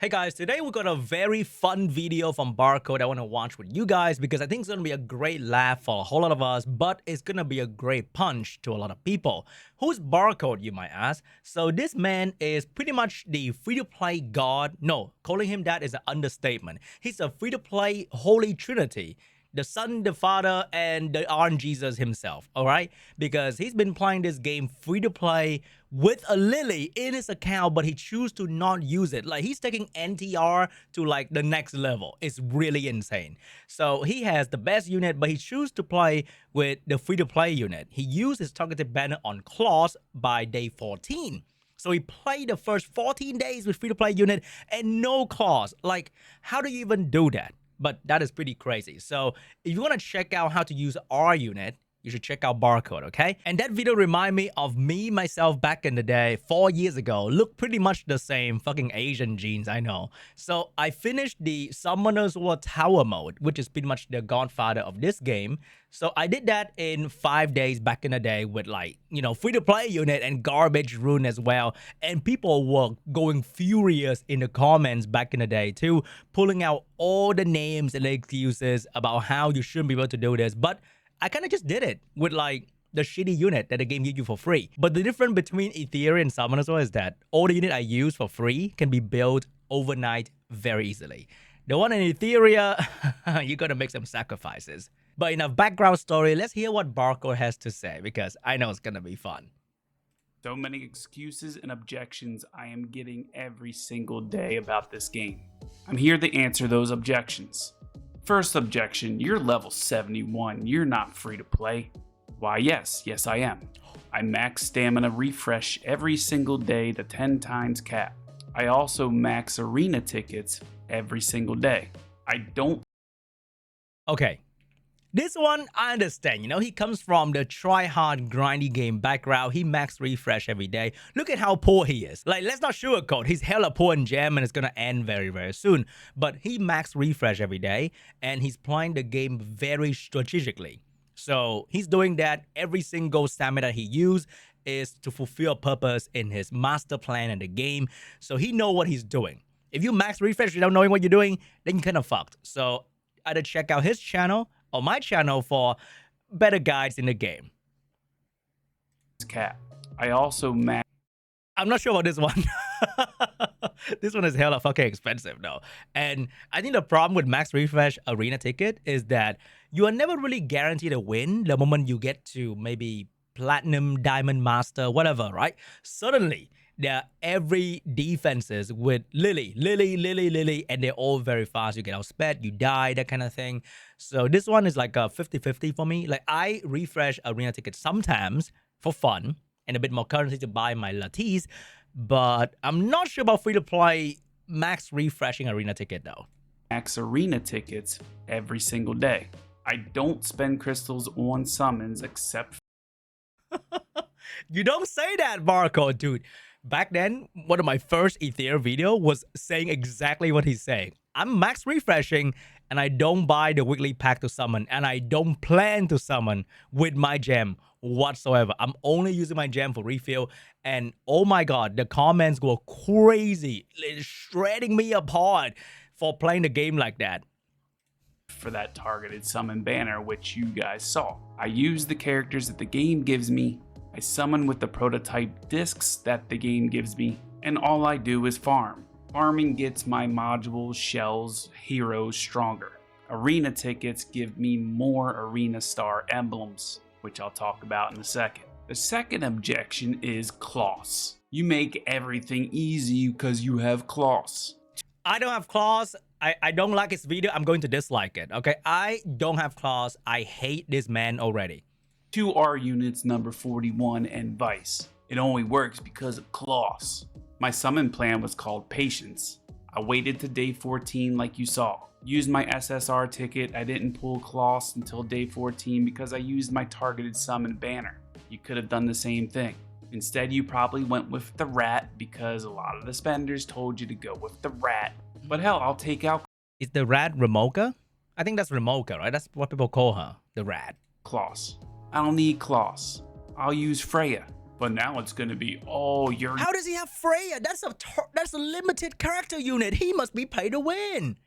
Hey guys, today we got a very fun video from Barcode I want to watch with you guys because I think it's going to be a great laugh for a whole lot of us, but it's going to be a great punch to a lot of people. Who's Barcode, you might ask? So this man is pretty much the free-to-play god. No, calling him that is an understatement. He's a free-to-play Holy Trinity. The Son, the Father, and the Iron Jesus himself, all right? Because he's been playing this game free-to-play with a Lily in his account, but he chooses to not use it. Like, he's taking NTR to, like, the next level. It's really insane. So he has the best unit, but he chooses to play with the free-to-play unit. He used his targeted banner on Claws by day 14. So he played the first 14 days with free-to-play unit and no claws. Like, how do you even do that? But that is pretty crazy. So if you want to check out how to use our unit, you should check out Barcode, okay? And that video remind me of myself back in the day, 4 years ago. Look pretty much the same, fucking Asian genes, I know. So I finished the Summoner's War Tower mode, which is pretty much the godfather of this game. So I did that in 5 days back in the day with, like, you know, free-to-play unit and garbage rune as well. And people were going furious in the comments back in the day too, pulling out all the names and excuses about how you shouldn't be able to do this. But I kind of just did it with, like, the shitty unit that the game gives you for free. But the difference between Etheria and Summoners War is that all the unit I use for free can be built overnight very easily. The one in Etheria, you gotta make some sacrifices. But enough background story, let's hear what Barcode has to say, because I know it's gonna be fun. So many excuses and objections I am getting every single day about this game. I'm here to answer those objections. First objection, you're level 71, you're not free to play. Why yes I am. I max stamina refresh every single day to 10 times cap. I also max arena tickets every single day. I don't... Okay. This one, I understand, you know, he comes from the try-hard, grindy game background. He max refresh every day. Look at how poor he is. Like, let's not sugarcoat. He's hella poor in gem and it's gonna end very, very soon. But he max refresh every day and he's playing the game very strategically. So he's doing that. Every single stamina he uses is to fulfill a purpose in his master plan in the game. So he know what he's doing. If you max refresh without knowing what you're doing, then you're kind of fucked. So either check out his channel or my channel for better guides in the game. Cap. I also max... I'm not sure about this one. This one is hella fucking expensive though. And I think the problem with max refresh arena ticket is that you are never really guaranteed a win the moment you get to maybe platinum, diamond, master, whatever, right? Suddenly, there are every defenses with Lily, and they're all very fast. You get outsped, you die, that kind of thing. So this one is like a 50-50 for me. Like, I refresh arena tickets sometimes for fun and a bit more currency to buy my lattes, but I'm not sure about free-to-play max refreshing arena ticket though. Max arena tickets every single day. I don't spend crystals on summons except... You don't say that, Barcode, dude. Back then, one of my first Etheria video was saying exactly what he's saying. I'm max refreshing and I don't buy the weekly pack to summon and I don't plan to summon with my gem whatsoever. I'm only using my gem for refill and oh my god, the comments go crazy, shredding me apart for playing the game like that. For that targeted summon banner, which you guys saw. I use the characters that the game gives me. I summon with the prototype discs that the game gives me, and all I do is farm. Farming gets my modules, shells, heroes stronger. Arena tickets give me more arena star emblems, which I'll talk about in a second. The second objection is claws. You make everything easy because you have claws. I don't have claws. I don't like his video. I'm going to dislike it, okay? I don't have claws. I hate this man already. 2R units number 41 and Vice. It only works because of claws. My summon plan was called Patience. I waited to day 14 like you saw. Used my SSR ticket. I didn't pull claws until day 14 because I used my targeted summon banner. You could have done the same thing. Instead, you probably went with the rat because a lot of the spenders told you to go with the rat. But hell, I'll take out... Is the rat Remoka? I think that's Remoka, right? That's what people call her, the rat. Claws. I don't need claws. I'll use Freya. But now it's going to be, oh, you're How does he have Freya? That's a limited character unit. He must be paid to win.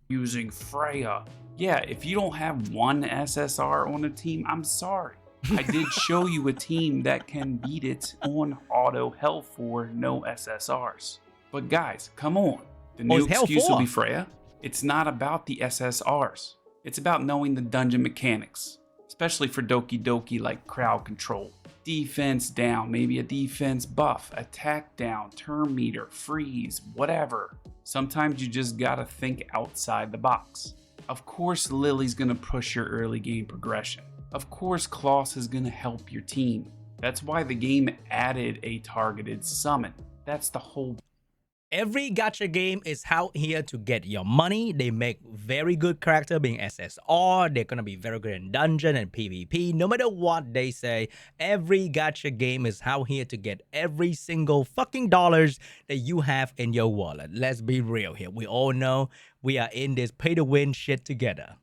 using Freya. Yeah, if you don't have one SSR on a team, I'm sorry. I did show you a team that can beat it on auto hell for no SSRs. But guys, come on. The new excuse will be Freya. It's not about the SSRs. It's about knowing the dungeon mechanics, especially for Doki Doki like crowd control. Defense down, maybe a defense buff, attack down, turn meter, freeze, whatever. Sometimes you just gotta think outside the box. Of course Lily's gonna push your early game progression. Of course Kloss is gonna help your team. That's why the game added a targeted summon. That's the whole. Every gacha game is out here to get your money. They make very good character being SSR. They're gonna be very good in dungeon and PvP. No matter what they say, every gacha game is out here to get every single fucking dollars that you have in your wallet. Let's be real here. We all know we are in this pay to win shit together.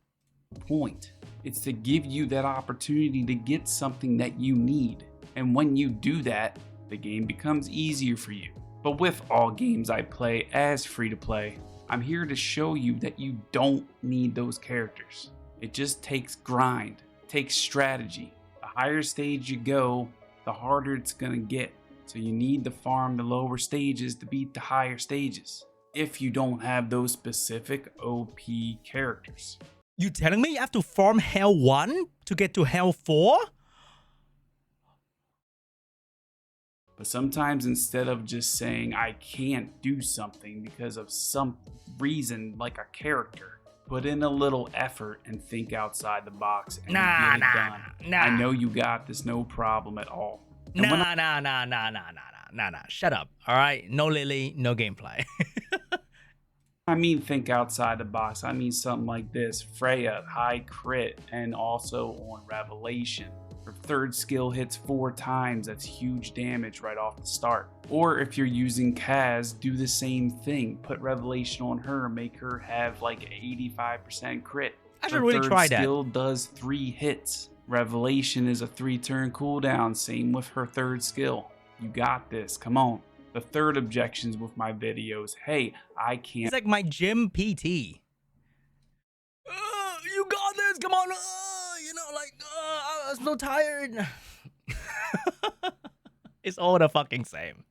Point. It's to give you that opportunity to get something that you need. And when you do that, the game becomes easier for you. But with all games I play as free to play, I'm here to show you that you don't need those characters. It just takes grind, takes strategy. The higher stage you go, the harder it's gonna get. So you need to farm the lower stages to beat the higher stages, if you don't have those specific OP characters. You telling me you have to farm Hell 1 to get to Hell 4? But sometimes instead of just saying I can't do something because of some reason like a character, put in a little effort and think outside the box and get it done. I know you got this, no problem at all. And Nah. Shut up. All right. No Lily, no gameplay. I mean think outside the box. I mean something like this. Freya, high crit, and also on Revelation. Her third skill hits 4 times, that's huge damage right off the start. Or if you're using Kaz, do the same thing. Put Revelation on her, make her have like 85% crit. I should really try that. Her third skill does 3 hits. Revelation is a 3-turn cooldown, same with her third skill. You got this, come on. The third objections with my videos, hey, I can't. It's like my gym PT. You got this, come on. I'm so tired. It's all the fucking same.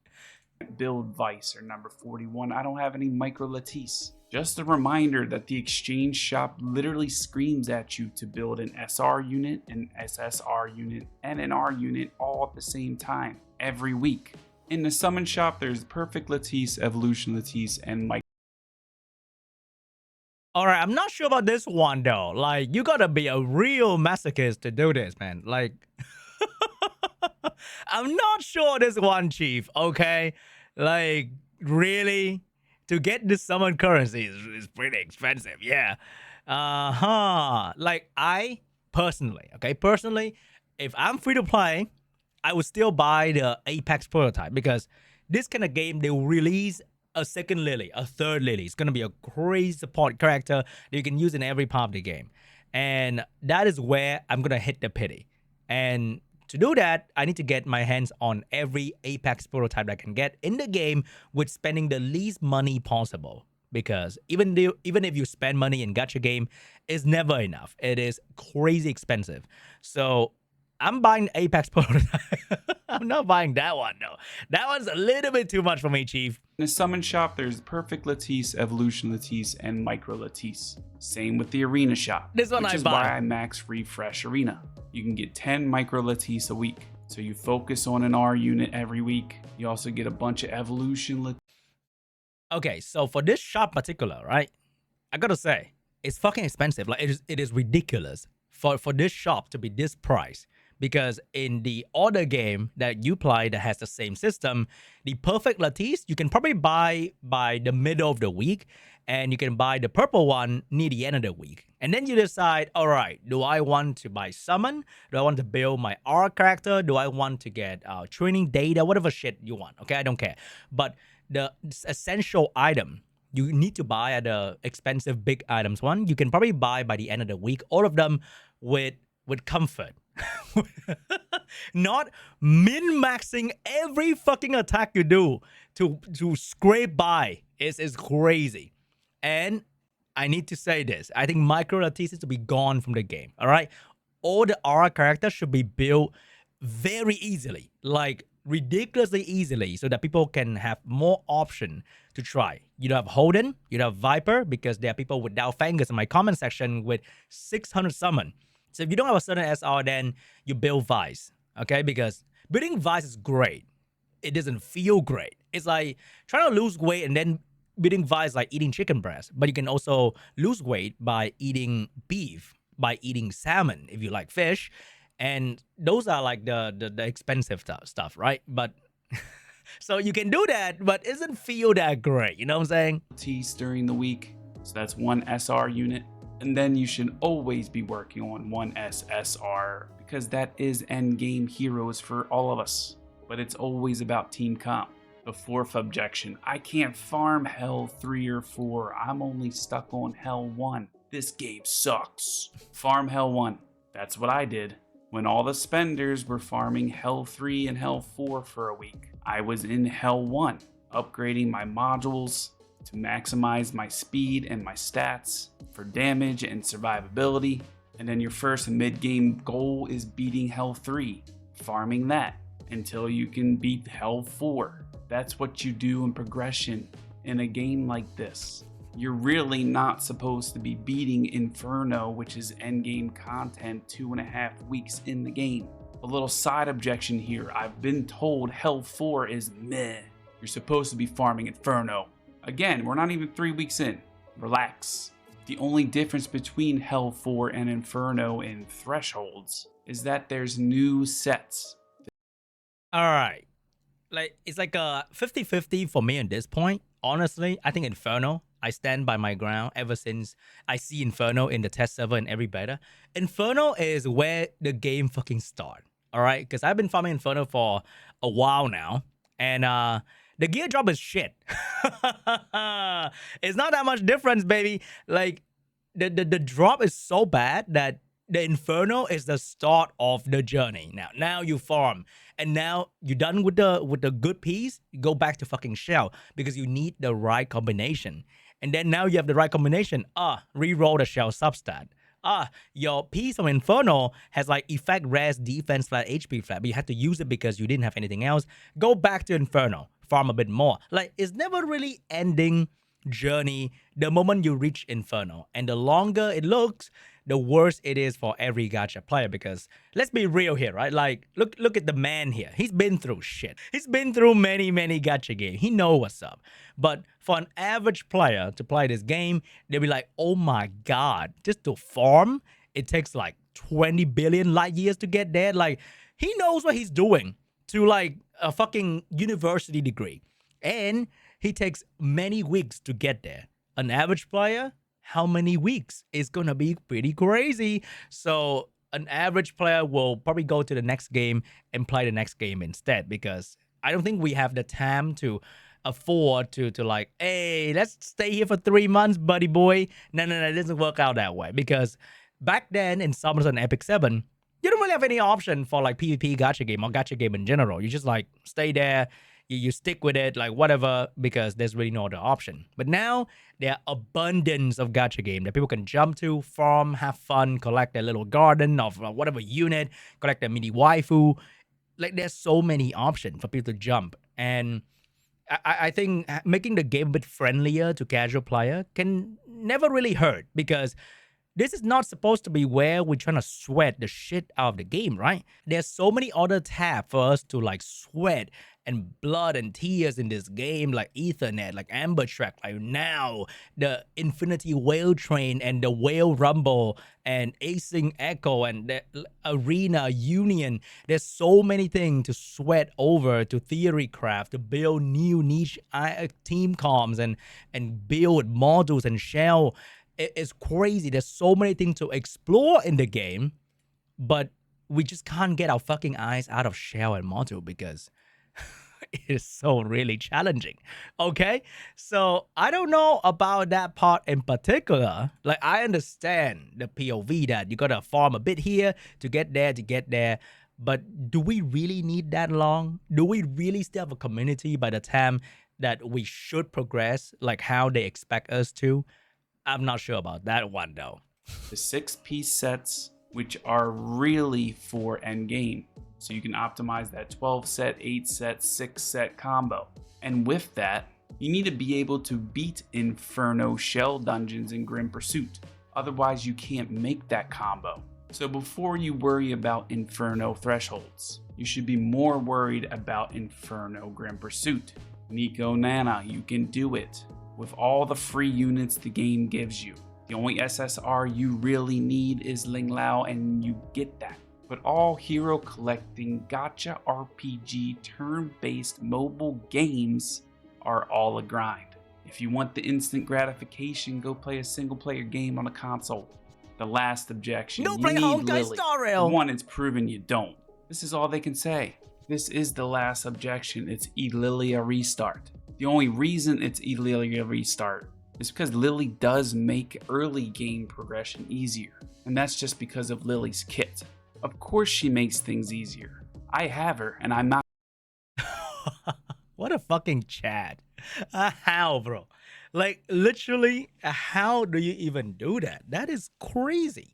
Build Vice or number 41. I don't have any Micro Latisse. Just a reminder that the exchange shop literally screams at you to build an SR unit, an SSR unit, and an R unit all at the same time every week. In the summon shop, there's Perfect Latisse, Evolution Latisse, and Micro. Alright, I'm not sure about this one though. Like, you gotta be a real masochist to do this, man. Like, I'm not sure this one, Chief, okay? Like, really? To get this summon currency is pretty expensive, yeah. Like, I personally, if I'm free to play, I would still buy the Apex prototype because this kind of game, they will release a second Lily, a third Lily. It's going to be a crazy support character that you can use in every part of the game. And that is where I'm going to hit the pity. And to do that, I need to get my hands on every Apex prototype I can get in the game with spending the least money possible. Because even if you spend money in gacha game, it's never enough. It is crazy expensive. So I'm buying Apex prototype. I'm not buying that one, though. That one's a little bit too much for me, Chief. In the summon shop, there's Perfect Latisse, Evolution Latisse, and Micro Latisse. Same with the arena shop. This one which is why I max refresh arena. You can get 10 Micro Latisse a week. So you focus on an R unit every week. You also get a bunch of Evolution Latisse. Okay, so for this shop particular, right? I gotta say, it's fucking expensive. Like, it is ridiculous for this shop to be this price. Because in the other game that you play that has the same system, the Perfect Latisse, you can probably buy by the middle of the week, and you can buy the purple one near the end of the week. And then you decide, all right, do I want to buy summon? Do I want to build my R character? Do I want to get training data? Whatever shit you want, okay? I don't care. But the essential item you need to buy at the expensive big items one, you can probably buy by the end of the week, all of them with comfort. Not min-maxing every fucking attack you do to scrape by is crazy. And I need to say this. I think micro LTs needs to be gone from the game. All right. All the aura characters should be built very easily, like ridiculously easily, so that people can have more option to try. You have Holden, you have Viper, because there are people without fingers in my comment section with 600 summon. So if you don't have a certain SR, then you build Vice, okay? Because building Vice is great. It doesn't feel great. It's like trying to lose weight and then building Vice like eating chicken breast. But you can also lose weight by eating beef, by eating salmon if you like fish. And those are like the expensive stuff, right? But so you can do that, but it doesn't feel that great. You know what I'm saying? Tease during the week. So that's one SR unit. And then you should always be working on one SSR, because that is endgame heroes for all of us. But it's always about team comp. The fourth objection: I can't farm Hell 3 or 4. I'm only stuck on Hell 1. This game sucks. Farm Hell 1. That's what I did. When all the spenders were farming Hell 3 and Hell 4 for a week, I was in Hell 1, upgrading my modules to maximize my speed and my stats for damage and survivability. And then your first mid-game goal is beating Hell 3, farming that until you can beat Hell 4. That's what you do in progression in a game like this. You're really not supposed to be beating Inferno, which is endgame content 2.5 weeks in the game. A little side objection here: I've been told Hell 4 is meh. You're supposed to be farming Inferno. Again, we're not even 3 weeks in. Relax. The only difference between Hell 4 and Inferno in thresholds is that there's new sets. All right. Like, it's like a 50-50 for me at this point. Honestly, I think Inferno, I stand by my ground ever since I see Inferno in the test server and every beta. Inferno is where the game fucking start. All right, because I've been farming Inferno for a while now, and the gear drop is shit. It's not that much difference, baby. Like the drop is so bad that the Inferno is the start of the journey. Now you farm, and now you're done with the good piece. You go back to fucking Shell because you need the right combination. And then now you have the right combination. Reroll the Shell substat. Your piece of Inferno has like effect res, defense flat, HP flat, but you had to use it because you didn't have anything else. Go back to Inferno, farm a bit more. Like, it's never really ending journey the moment you reach Inferno. And the longer it looks, the worse it is for every gacha player, because let's be real here, right? Like, look at the man here. He's been through shit. He's been through many gacha games. He know what's up. But for an average player to play this game, they'll be like, oh my god, just to farm, it takes like 20 billion light years to get there. Like, he knows what he's doing to like a fucking university degree. And he takes many weeks to get there. An average player, how many weeks? It's gonna be pretty crazy. So an average player will probably go to the next game and play the next game instead, because I don't think we have the time to afford to like, hey, let's stay here for 3 months, buddy boy. No, it doesn't work out that way, because back then in Summers and Epic 7, you don't really have any option for like PvP gacha game or gacha game in general. You just like stay there. You stick with it, like whatever, because there's really no other option. But now there are abundance of gacha game that people can jump to, farm, have fun, collect their little garden of whatever unit, collect their mini waifu. Like, there's so many options for people to jump. And I think making the game a bit friendlier to casual player can never really hurt, because this is not supposed to be where we're trying to sweat the shit out of the game, right? There's so many other tabs for us to like sweat and blood and tears in this game, like Ethernet, like Amber Track, like now the Infinity Whale Train and the Whale Rumble and Acing Echo and the Arena Union. There's so many things to sweat over, to theory craft, to build new niche team comms and build modules and shell. It's crazy. There's so many things to explore in the game, but we just can't get our fucking eyes out of shell and module, because it is so really challenging. Okay, so I don't know about that part in particular. Like, I understand the POV that you gotta farm a bit here to get there. But do we really need that long? Do we really still have a community by the time that we should progress, like how they expect us to? I'm not sure about that one though. The 6-piece sets, which are really for endgame. So you can optimize that 12 set, 8 set, 6 set combo. And with that, you need to be able to beat Inferno shell dungeons in Grim Pursuit. Otherwise, you can't make that combo. So before you worry about Inferno thresholds, you should be more worried about Inferno Grim Pursuit. Nico Nana, you can do it. With all the free units the game gives you. The only SSR you really need is Ling Lao, and you get that. But all hero collecting gacha RPG turn-based mobile games are all a grind. If you want the instant gratification, go play a single player game on a console. The last objection, No you play need Honkai Lily. Star Rail. One, it's proven you don't. This is all they can say. This is the last objection, it's Etheria restart. The only reason it's Etheria restart is because Lily does make early game progression easier. And that's just because of Lily's kit. Of course she makes things easier. I have her and I'm not What a fucking Chad. How, bro? Like, literally, how do you even do that? That is crazy.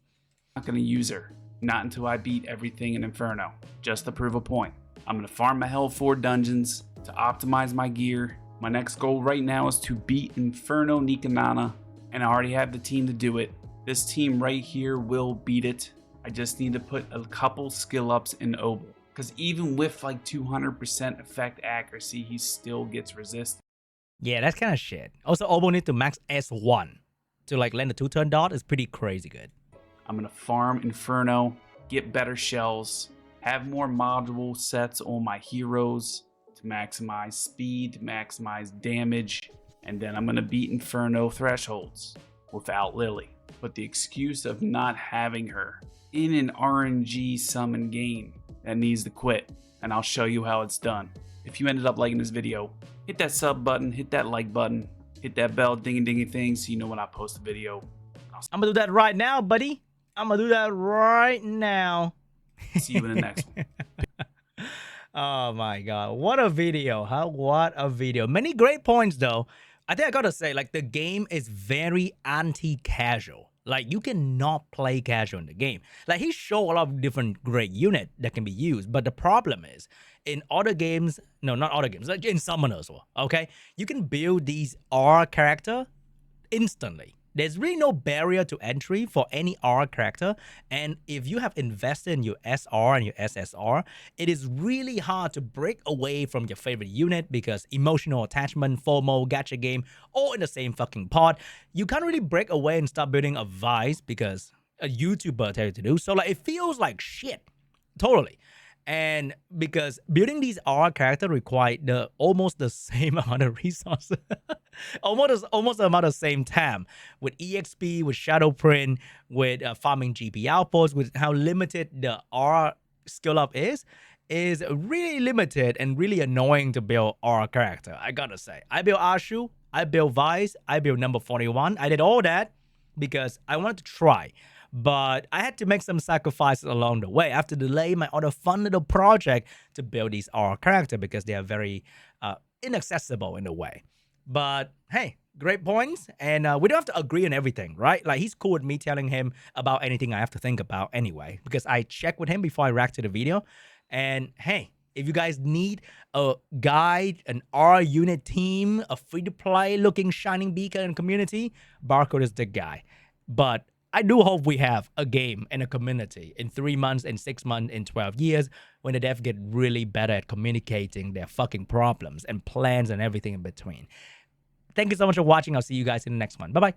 going to use her. Not until I beat everything in Inferno. Just to prove a point. I'm going to farm my Hell 4 dungeons to optimize my gear. My next goal right now is to beat Inferno Nikanana, and I already have the team to do it. This team right here will beat it. I just need to put a couple skill ups in Obel. Because even with like 200% effect accuracy, he still gets resisted. Yeah, that's kind of shit. Also, Obo need to max S1 to like land a 2-turn dot is pretty crazy good. I'm going to farm Inferno, get better shells, have more module sets on my heroes to maximize speed, maximize damage, and then I'm going to beat Inferno thresholds without Lily. But the excuse of not having her in an RNG summon game that needs to quit, and I'll show you how it's done. If you ended up liking this video, hit that sub button, hit that like button, hit that bell dingy thing so you know when I post a video. I'm gonna do that right now, buddy. I'm gonna do that right now. See you in the next one. Oh my god, what a video, huh? What a video. Many great points though. I think I gotta say, like, the game is very anti-casual. Like, you cannot play casual in the game. Like, he showed a lot of different great units that can be used, but the problem is, in other games, no, not other games, like in Summoners, okay, you can build these R character instantly. There's really no barrier to entry for any R character, and if you have invested in your SR and your SSR, it is really hard to break away from your favorite unit because emotional attachment, FOMO, gacha game, all in the same fucking pot. You can't really break away and start building a vice because a YouTuber tells you to do so. Like, it feels like shit, totally. And because building these R characters require almost the same amount of resources, almost the amount of same time with EXP, with Shadowprint, with farming GP outposts, with how limited the R skill up is really limited and really annoying to build R character. I gotta say, I built Ashu, I built Vice, I built number 41. I did all that because I wanted to try. But I had to make some sacrifices along the way. I have to delay my other fun little project to build these R characters because they are very inaccessible in a way. But hey, great points. And we don't have to agree on everything, right? Like, he's cool with me telling him about anything I have to think about anyway, because I check with him before I react to the video. And hey, if you guys need a guide, an R unit team, a free-to-play looking shining beacon and community, Barcode is the guy. But I do hope we have a game and a community in 3 months, in 6 months, in 12 years when the devs get really better at communicating their fucking problems and plans and everything in between. Thank you so much for watching. I'll see you guys in the next one. Bye-bye.